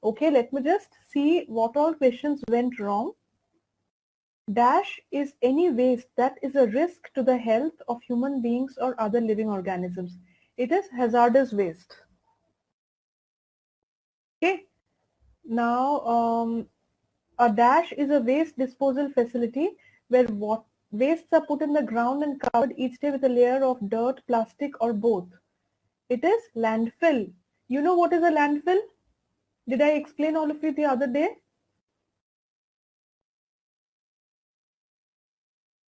Okay, let me just see what all questions went wrong. Dash is any waste that is a risk to the health of human beings or other living organisms. It is hazardous waste. Okay. Now, a dash is a waste disposal facility where wastes are put in the ground and covered each day with a layer of dirt, plastic, or both. It is landfill. You know what is a landfill? Did I explain all of you the other day?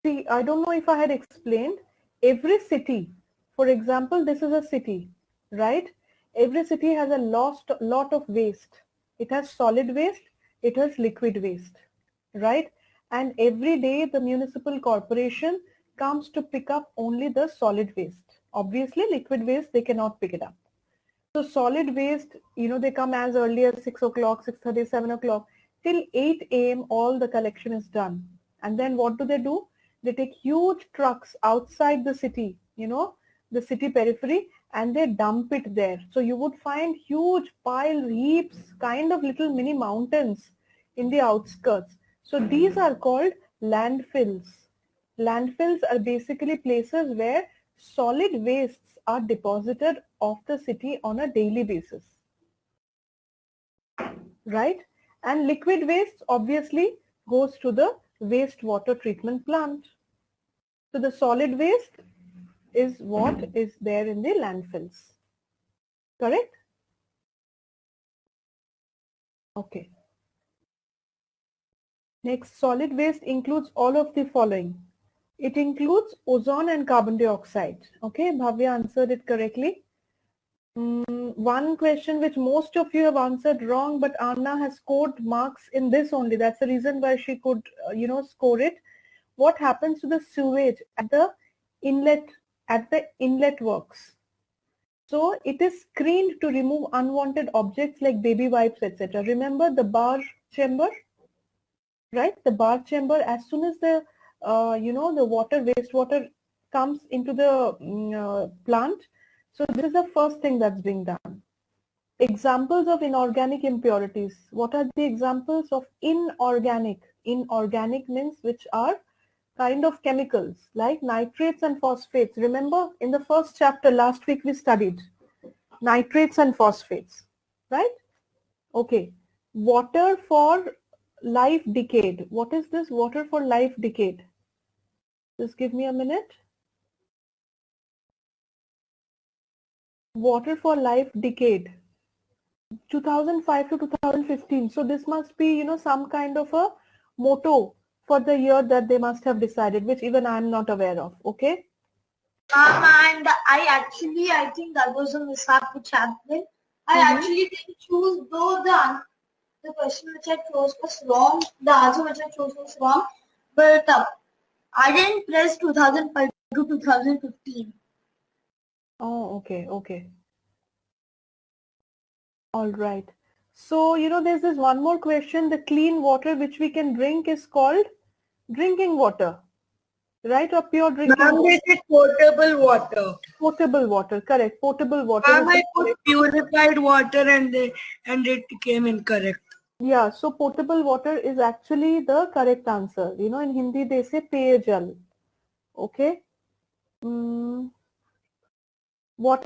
See, I don't know if I had explained. Every city, for example, this is a city, right? Every city has a lot of waste. It has solid waste, it has liquid waste, right? And every day the municipal corporation comes to pick up only the solid waste. Obviously, liquid waste, they cannot pick it up. So solid waste, they come as early as 6 o'clock, 6:30, 7 o'clock. Till 8 a.m. all the collection is done. And then what do? They take huge trucks outside the city, the city periphery, and they dump it there. So you would find huge pile heaps, kind of little mini mountains in the outskirts. So these are called landfills. Landfills are basically places where solid wastes are deposited off the city on a daily basis, right? And liquid waste obviously goes to the wastewater treatment plant. So the solid waste is what is there in the landfills, correct? Okay. Next, solid waste includes all of the following. It includes ozone and carbon dioxide. Okay, Bhavya answered it correctly. One question which most of you have answered wrong, but Anna has scored marks in this only. That's the reason why she could, score it. What happens to the sewage at the inlet works? So it is screened to remove unwanted objects like baby wipes, etc. Remember the bar chamber, right? The bar chamber, as soon as the, the wastewater comes into the plant. So this is the first thing that's being done. Examples of inorganic impurities. What are the examples of inorganic? Inorganic means which are kind of chemicals like nitrates and phosphates. Remember in the first chapter last week we studied nitrates and phosphates, right? Okay. Water for life decayed. What is this water for life decayed? Just give me a minute. Water for life decayed. 2005 to 2015. So this must be, some kind of a motto for the year that they must have decided, which even I'm not aware of. Okay. And I think that was a mishap which happened. I actually didn't choose, though the question which I chose was wrong, the answer which I chose was wrong, but I didn't press 2005 to 2015. Oh, okay, okay. All right. So, there's this one more question. The clean water which we can drink is called drinking water, right? Or pure drinking Ma'am, water? this is potable water. Potable water, correct. Potable water. Ma'am, I put purified water and it came incorrect. Yeah, so potable water is actually the correct answer. In Hindi they say Peyajal. Okay. What